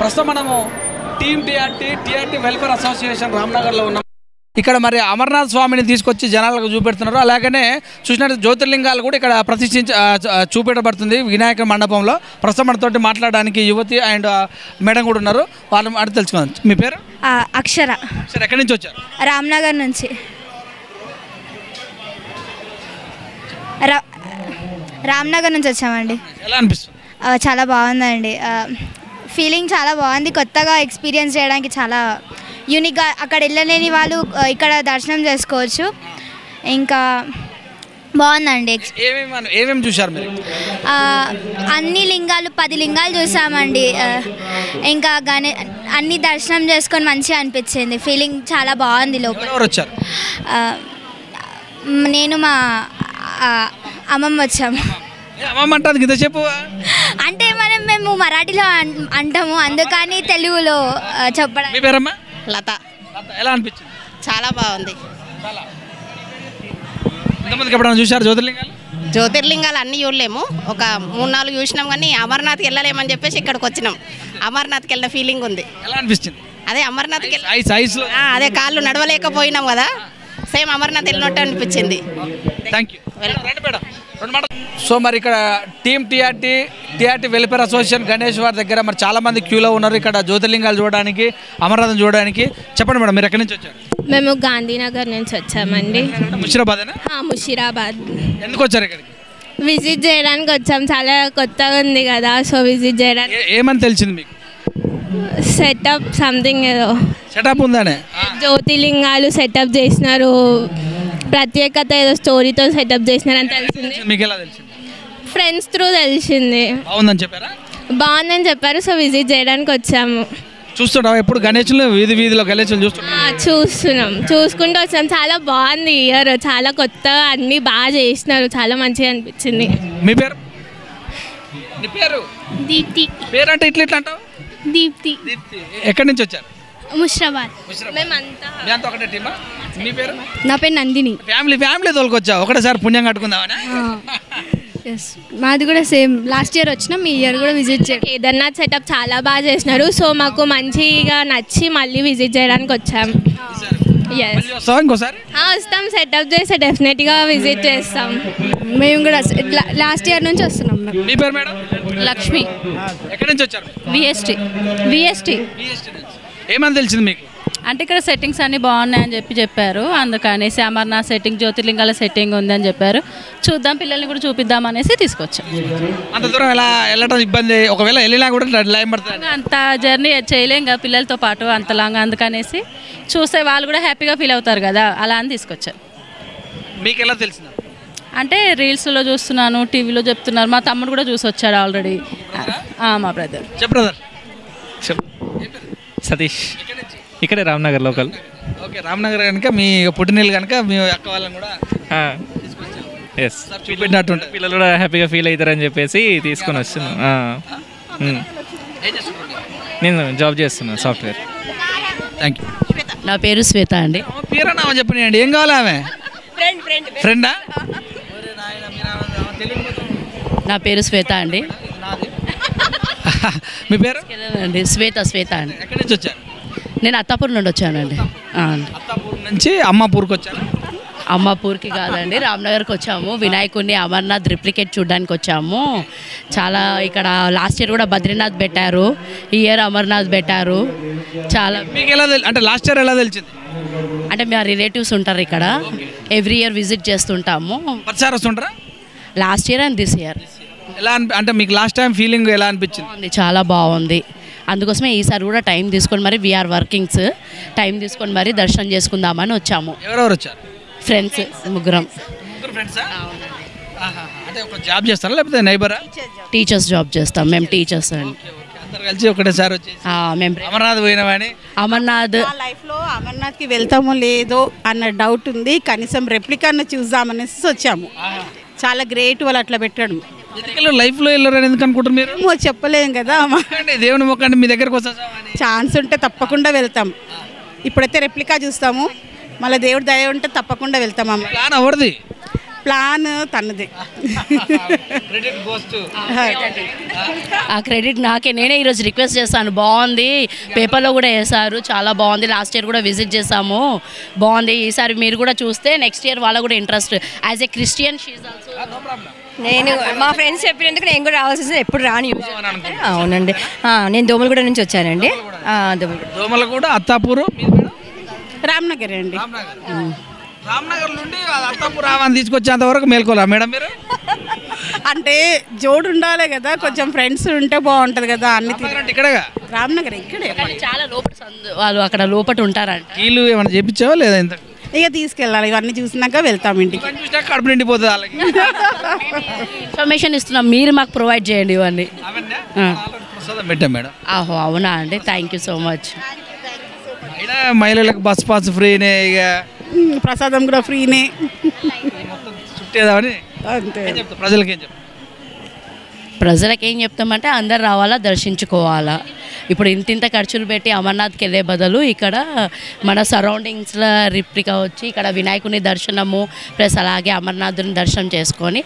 ప్రస్తుతం మనము team TRT welfare association రామ్నగర్లో ఉన్నాం. ఇక్కడ మరి అమర్నాథ్ స్వామిని తీసుకొచ్చి జనాలకు చూపెడుతున్నారు. అలాగనే చూసినట్టు జ్యోతిర్లింగాలు కూడా ఇక్కడ చూపెట్టబడుతుంది వినాయక మండపంలో. ప్రస్తుతం మనతోటి మాట్లాడడానికి యువతి అండ్ మేడం కూడా ఉన్నారు. వాళ్ళు అడిగి తెలుసుకుందాం. మీ పేరు? అక్షర. సార్ ఎక్కడి నుంచి వచ్చారు? రామ్నగర్ నుంచి. రామ్నగర్ నుంచి వచ్చామండి. ఎలా అనిపిస్తుంది? చాలా బాగుందండి. ఫీలింగ్ చాలా బాగుంది. కొత్తగా ఎక్స్పీరియన్స్ చేయడానికి చాలా యూనిక్గా. అక్కడ వెళ్ళలేని వాళ్ళు ఇక్కడ దర్శనం చేసుకోవచ్చు. ఇంకా బాగుందండి. ఏమేమి చూసారు మీరు? అన్ని లింగాలు 10 లింగాలు చూసామండి. ఇంకా అన్ని దర్శనం చేసుకొని మంచిగా అనిపించింది. ఫీలింగ్ చాలా బాగుంది. లోపల వచ్చారు నేను మా అమ్మమ్మ వచ్చాము. అంటే మేము మరాఠీలో అంటాము, అందుకని తెలుగులో చెప్పడం. మీ పేరమ్మా? లత. ఎలా అనిపించింది? చాలా బాగుంది. ఎంతమందికి ఎప్పుడైనా చూసారు జ్యోతిర్లింగాలు? జ్యోతిర్లింగాలు అన్నీ చూడలేము, ఒక 3-4 చూసినాం. కానీ అమర్నాథ్కి వెళ్ళలేమని చెప్పేసి ఇక్కడికి వచ్చినాం. అమర్నాథ్కి వెళ్ళిన ఫీలింగ్ ఉంది. ఎలా అనిపిస్తుంది? అదే అమర్నాథ్కి అదే కాళ్ళు నడవలేకపోయినాం కదా, సేమ్ అమర్నాథ్ వెళ్ళినట్టు అనిపించింది. Thank you. సో మరి ఇక్కడ team TRT welfare association Ganesh వారి దగ్గర మరి చాలా మంది క్యూలో ఉన్నారు ఇక్కడ జ్యోతిర్లింగాలు చూడడానికి, అమర్నాథం చూడడానికి. చెప్పండి మేడం, మీరు ఎక్కడి నుంచి వచ్చారు? మేము గాంధీనగర్ నుంచి వచ్చామండి. ముషిరాబాదేనా? ముషిరాబాద్. ఎందుకు వచ్చారు ఇక్కడికి? విజిట్ చేయడానికి వచ్చాం. చాలా కొత్తగా ఉంది కదా, సో విజిట్ చేయడానికి. ఏమని తెలిసింది మీకు? సెటప్ సంథింగ్ ఏదో సెటప్ ఉందనే. జ్యోతిర్లింగాలు సెటప్ చేసినారు, ప్రత్యేకత ఏదో స్టోరీతో సెటప్ చేసినారని తెలిసింది. మీకు ఎలా తెలిసింది? ఫ్రెండ్స్ త్రూ తెలిసింది. బాగుందని చెప్పారా? బాగుందని చెప్పారు, సో విజిట్ చేయడానికి వచ్చాము. చూస్తున్నాం ఎప్పుడు గణేశులు వీధిలో గణేశులు చూసుకుంటూ వచ్చాం. చాలా బాగుంది ఇయర్, చాలా కొత్తగా అన్ని బాగా చేసినారు, చాలా మంచిగా అనిపించింది. మీ పేరు? నీ పేరు? దీప్తి. పేరు అంటే ఇట్లా అంటావు? దీప్తి. ఎక్కడి నుంచి వచ్చారు? ముషిరాబాద్. ఒకటే టీమా? మీ పేరు? నా పేరు నందిని. ఫ్యామిలీ తోలుకొచ్చా ఒకటేసారి పుణ్యం కట్టుకుందామని. మాది కూడా సేమ్, లాస్ట్ ఇయర్ వచ్చినాం, ఈ ఇయర్ కూడా విజిట్ చేయాలి. కేదార్నాథ్ సెటప్ చాలా బాగా చేసినారు, సో మాకు మంచిగా నచ్చి మళ్ళీ విజిట్ చేయడానికి వచ్చాం. వస్తాం, సెటప్ చేస్తే డెఫినెట్గా విజిట్ చేస్తాం. మేము కూడా లాస్ట్ ఇయర్ నుంచి వస్తున్నాం. మీ పేరు మేడం? లక్ష్మి. ఎక్కడి నుంచి వచ్చారు? విఎస్టీ. ఏమని తెలిసింది మీకు? అంటే ఇక్కడ సెట్టింగ్స్ అన్నీ బాగున్నాయని చెప్పారు, అందుకనేసి అమర్నాథ్ సెట్టింగ్, జ్యోతిర్లింగాల సెట్టింగ్ ఉందని చెప్పారు. చూద్దాం, పిల్లల్ని కూడా చూపిద్దాం అనేసి తీసుకొచ్చాం. అంత దూరం ఎలా వెళ్ళడం ఇబ్బంది? ఒకవేళ వెళ్ళినా కూడా లైన్ పడుతుంది. అంత జర్నీ చేయలేం కదా పిల్లలతో పాటు అంత లాంగ్, అందుకనేసి చూస్తే వాళ్ళు కూడా హ్యాపీగా ఫీల్ అవుతారు కదా, అలా అని తీసుకొచ్చారు. మీకు ఎలా తెలిసింది? అంటే రీల్స్లో చూస్తున్నాను, టీవీలో చెప్తున్నారు. మా తమ్ముడు కూడా చూసి వచ్చాడు ఆల్రెడీ. మా బ్రదర్. సతీష్. ఇక్కడే రామ్నగర్ లోకల్. ఓకే, రామ్నగర్ కనుక మీ పుట్టినీళ్ళు కనుక మీ అక్క వాళ్ళని కూడా ఎస్ చూపెట్టినట్టు పిల్లలు కూడా హ్యాపీగా ఫీల్ అవుతారని చెప్పేసి తీసుకొని వస్తున్నాను. నేను జాబ్ చేస్తున్నాను, సాఫ్ట్వేర్. Thank you. నా పేరు శ్వేత అండి. పేరన్నా చెప్పండి, ఏం కావాలి? ఆమె ఫ్రెండా? నా పేరు శ్వేత అండి. మీ పేరు? అండి శ్వేత అండి. ఎక్కడి నుంచి వచ్చారు? నేను అత్తాపూర్ నుండి వచ్చానండి. అత్తాపూర్ నుంచి అమ్మాపూర్కి వచ్చాను. అమ్మాపూర్కి కాదండి, రామ్నగర్కి వచ్చాము. వినాయకుడిని అమర్నాథ్ రిప్లికేట్ చూడడానికి వచ్చాము. చాలా ఇక్కడ లాస్ట్ ఇయర్ కూడా బద్రీనాథ్ పెట్టారు, ఈ ఇయర్ అమర్నాథ్ పెట్టారు. చాలా. మీకు ఎలా అంటే లాస్ట్ ఇయర్ ఎలా తెలిసింది? అంటే మా రిలేటివ్స్ ఉంటారు ఇక్కడ, ఎవ్రీ ఇయర్ విజిట్ చేస్తుంటాము. ప్రతిసారి వస్తుంటారా? Last year and this year. ఎలా అంటే మీకు లాస్ట్ టైం ఫీలింగ్ ఎలా అనిపించింది? చాలా బాగుంది, అందుకోసమే ఈసారి కూడా టైం తీసుకొని మరి వీఆర్ వర్కింగ్స్ టైం తీసుకొని మరి దర్శనం చేసుకుందామని వచ్చాము. ఎవరెవరు వచ్చారు? ఫ్రెండ్స్, ముగ్గురం. జాబ్ చేస్తారా లేకపోతే నైబరా? టీచర్స్ జాబ్ చేస్తాం మేము, టీచర్స్ అండి. కలిసి ఒకటేసారి మేము అమర్నాథ్ పోయినామని. అమర్నాథ్ లైఫ్లో అమర్నాథ్కి వెళ్తామో లేదో అన్న డౌట్ ఉంది, కనీసం రెప్లికాను చూద్దామనేసి వచ్చాము. చాలా గ్రేట్ వాళ్ళు అట్లా పెట్టడం. లైఫ్లో వెళ్ళారని ఎందుకు అనుకుంటారు మీరు? చెప్పలేం కదా, దేవుని మొక్కండి, మీ దగ్గరకు వస్తా ఛాన్స్ ఉంటే తప్పకుండా వెళ్తాం. ఇప్పుడైతే రెప్లికా చూస్తాము, మళ్ళీ దేవుడి దయ ఉంటే తప్పకుండా వెళ్తాం. ప్లాన్ ఎవరిది? ప్లాన్ తనదే. ఆ క్రెడిట్ నాకే. నేనే ఈరోజు రిక్వెస్ట్ చేస్తాను, బాగుంది, పేపర్లో కూడా వేశారు, చాలా బాగుంది, లాస్ట్ ఇయర్ కూడా విజిట్ చేసాము, బాగుంది, ఈసారి మీరు కూడా చూస్తే నెక్స్ట్ ఇయర్ వాళ్ళకు కూడా interest. As a Christian she also. నేను మా ఫ్రెండ్స్ చెప్పినందుకు నేను కూడా రావాల్సింది, ఎప్పుడు రాని. అవునండి, నేను దోమలగూడ నుంచి వచ్చానండి. దోమలగూడ, అత్తాపూరు, రామ్నగర్ అండి. రామ్నగర్ నుండి అత్తాపూర్ రావాలని తీసుకొచ్చేంత వరకు మేల్కోలా మేడం మీరు? అంటే జోడు ఉండాలి కదా, కొంచెం ఫ్రెండ్స్ ఉంటే బాగుంటుంది కదా. అన్ని ఇక్కడగా రామ్నగర్ ఇక్కడే. చాలా లోపల వాళ్ళు అక్కడ లోపల ఉంటారంట. కీళ్ళు ఏమైనా చేపించావా లేదా? ఇంత ఇక తీసుకెళ్ళాలి, ఇవన్నీ చూసినాక వెళ్తాం ఇంటికి. కడుపు నిండిపోతుంది వాళ్ళకి. ఇన్ఫర్మేషన్ ఇస్తున్నాం, మీరు మాకు ప్రొవైడ్ చేయండి ఇవన్నీ. పెట్టాం మేడం. ఆహో, అవునా అండి, థ్యాంక్ యూ సో మచ్. అయినా మహిళలకు బస్ పాస్ ఫ్రీనే, ఇక ప్రసాదం కూడా ఫ్రీనే. చుట్టేదామని అంతే. ప్రజలకి ఏం చెప్తాం? ప్రజలకు ఏం చెప్తామంటే అందరు రావాలా, దర్శించుకోవాలా. ఇప్పుడు ఇంతింత ఖర్చులు పెట్టి అమర్నాథ్కి వెళ్ళే బదులు ఇక్కడ మన సరౌండింగ్స్లో రిప్లికా వచ్చి ఇక్కడ వినాయకుని దర్శనము ప్లస్ అలాగే అమర్నాథుని దర్శనం చేసుకొని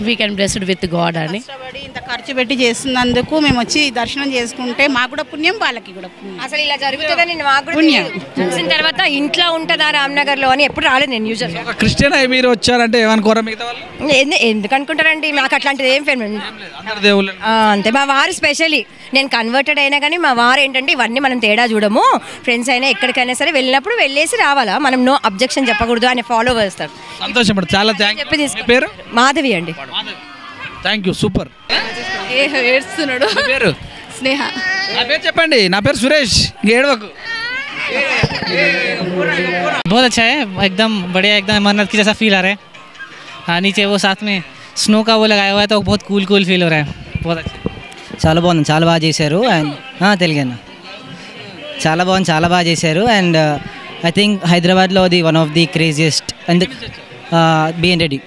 we can blessed with God అని. ఇంత ఖర్చు పెట్టి చేస్తున్నందుకు మేము వచ్చి దర్శనం చేసుకుంటే మాకు కూడా పుణ్యం, వాళ్ళకి కూడా పుణ్యం. అసలు ఇలా జరుగుతుందని మాకు కూడా చూసిన తర్వాత ఇంట్లో ఉంటుందా రామ్నగర్లో అని ఎప్పుడు రాలేదు నేను. యూజర్ క్రిస్టియన్ అయి మీరు వచ్చారంటే ఏమనుకోరా మిగతా వాళ్ళు? ఎందుకు అనుకుంటారండి, మాకు అట్లాంటిది ఏం ఫేమ్ దేవుళ్ళు అంతే. మా వారు స్పెషలీ, నేను కన్వర్టెడ్ అయినా కానీ మా వారు ఏంటంటే ఇవన్నీ మనం తేడా చూడము, ఫ్రెండ్స్ అయినా ఎక్కడికైనా సరే వెళ్ళినప్పుడు వెళ్ళేసి రావాలా, మనం నో అబ్జెక్షన్ చెప్పకూడదు అని ఫాలో చేస్తారు. సంతోషం, చాలా థ్యాంక్ చెప్పి యూ. పేరు? మాధవి అండి. Thank you, super. ఏడుస్తున్నాడు. పేరు? స్నేహ. నా పేరు చెప్పండి. నా పేరు సురేష్. ఏడవకు. बहुत अच्छा है, एकदम बढ़िया, एकदम अमरनाथ की जैसा फील आ रहा है. हाँ, नीचे वो साथ में स्नो का वो लगाया हुआ है तो बहुत कूल फील हो रहा है. बहुत अच्छा, చాలా బాగుంది, చాలా బాగా చేశారు. అండ్ తెలుగన్నా చాలా బాగుంది, చాలా బాగా చేశారు. అండ్ ఐ థింక్ హైదరాబాద్లో అది one of the craziest. And BN Reddy.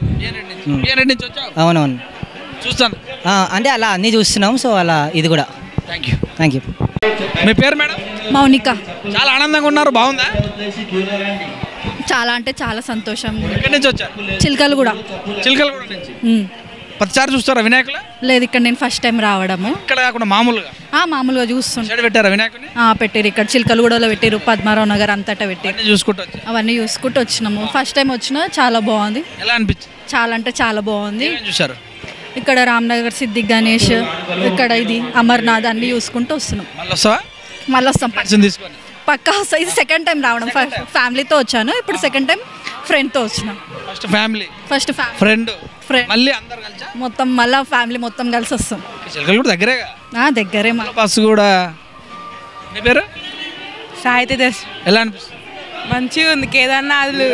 అవునవును, చూస్తాను. అంటే అలా అన్నీ చూస్తున్నాం, సో అలా ఇది కూడా. Thank you. మీ పేరు మేడం? మౌనిక. చాలా ఆనందంగా ఉన్నారు, బాగుందా? చాలా అంటే చాలా సంతోషం. ఎక్కడి నుంచి వచ్చారు? చిలకలగూడ. చిలకలగూడ నుంచి. ప్రతిసారి చూస్తారా వినాయకులు? లేదు, ఇక్కడ నేను ఫస్ట్ టైం రావడము. ఇక్కడ కాకుండా మామూలుగా? మామూలుగా చూస్తుంటా. పెట్టారా వినాయకుని? పెట్టారు, ఇక్కడ చిలకలగూడలో పెట్టారు, పద్మారావు నగర్ అంతటా పెట్టారు. అవన్నీ చూసుకుంటూ వచ్చినాము. ఫస్ట్ టైం వచ్చినా చాలా బాగుంది. ఎలా అనిపించింది? చాలా అంటే చాలా బాగుంది. చూసారు ఇక్కడ రామ్నగర్ సిద్ధి గణేష్, ఇక్కడ ఇది అమర్నాథ్ అన్ని చూసుకుంటూ వస్తున్నాం. మళ్ళీ వస్తాం పక్కా వస్తాం. ఇది సెకండ్ టైం రావడం. ఫ్యామిలీతో వచ్చాను, ఇప్పుడు సెకండ్ టైం ఫ్రెండ్తో వచ్చినాం. ఫస్ట్ ఫ్రెండ్ మళ్ళీ మొత్తం మళ్ళీ ఫ్యామిలీ మొత్తం కలిసి వస్తాం. దగ్గరే బస్సు కూడా. మీ పేరు? సాహిత్య దర్శ. ఎలా అనిపిస్తుంది? మంచిగా ఉంది. కేదార్నాథ్లు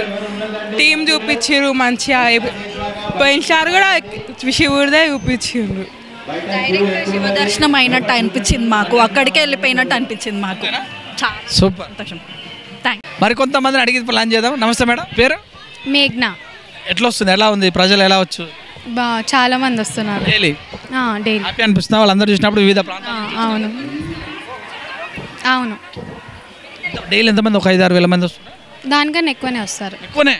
టీం చూపించారు మంచిగా. పోయినసారి కూడా శివుడిదే చూపించారు. శివ దర్శనం అయినట్టు అనిపించింది మాకు, అక్కడికే వెళ్ళిపోయినట్టు అనిపించింది మాకు. సూపర్, సంతోషం. మరి కొంతమందిని అడిగి ప్లాన్ చేద్దాం. నమస్తే మేడం, పేరు? మేఘ్నా. ఎట్లా వస్తుంది, ఎలా ఉంది, ప్రజలు ఎలా వచ్చు? చాలా మంది వస్తున్నారు డైలీ. హ్యాపీ అనిపిస్తున్నా వాళ్ళందరూ చూసినప్పుడు వివిధ ప్రాంతాలు? అవును అవును. డైలీ ఎంతమంది? ఒక 5-6 వేల మంది వస్తున్నారు? దానికన్నా ఎక్కువనే వస్తారు. ఎక్కువనే?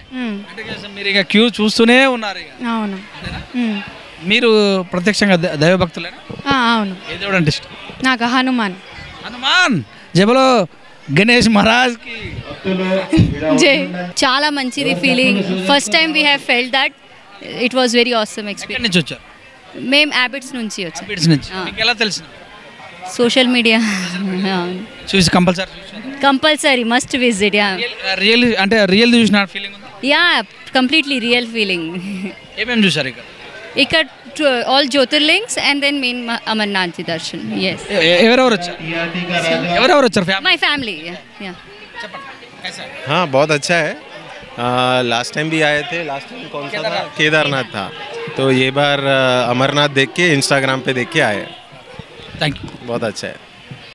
మీరు ఇక క్యూ చూస్తూనే ఉన్నారు. అవును. మీరు ప్రత్యక్షంగా దైవభక్తులేనా? అవును. ఏ దేవుడు అంటే ఇష్టం? నాకు హనుమాన్. హనుమాన్ జబలో గణేష్ మహారాజ్ కి జై. చాలా మంచిది feeling. First time we have felt that. It was very awesome experience. నుంచి వచ్చారు? మేము హ్యాబిట్స్ నుంచి వచ్చాం. హ్యాబిట్స్ నుంచి. మీకు ఎలా తెలిసింది? సోషల్ మీడియా చూసి కంపల్సరీ మస్ట్ విజిట్. రియల్ అంటే రియల్ చూసిన ఫీలింగ్ ఉందా? Yeah, completely real feeling. ఏమేమి చూసారు ఇక్కడ? ఇక్కడ all Jyotirlings and then main Amarnath ji darshan. yes. ఎవరెవరు వచ్చారు? My family. हाँ, बहुत अच्छा है. लास्ट टाइम भी आए थे. लास्ट टाइम कौन सा था? केदारनाथ था. तो ये बार अमरनाथ देख के इंस्टाग्राम पे देख के आए. Thank you. बहुत अच्छा है.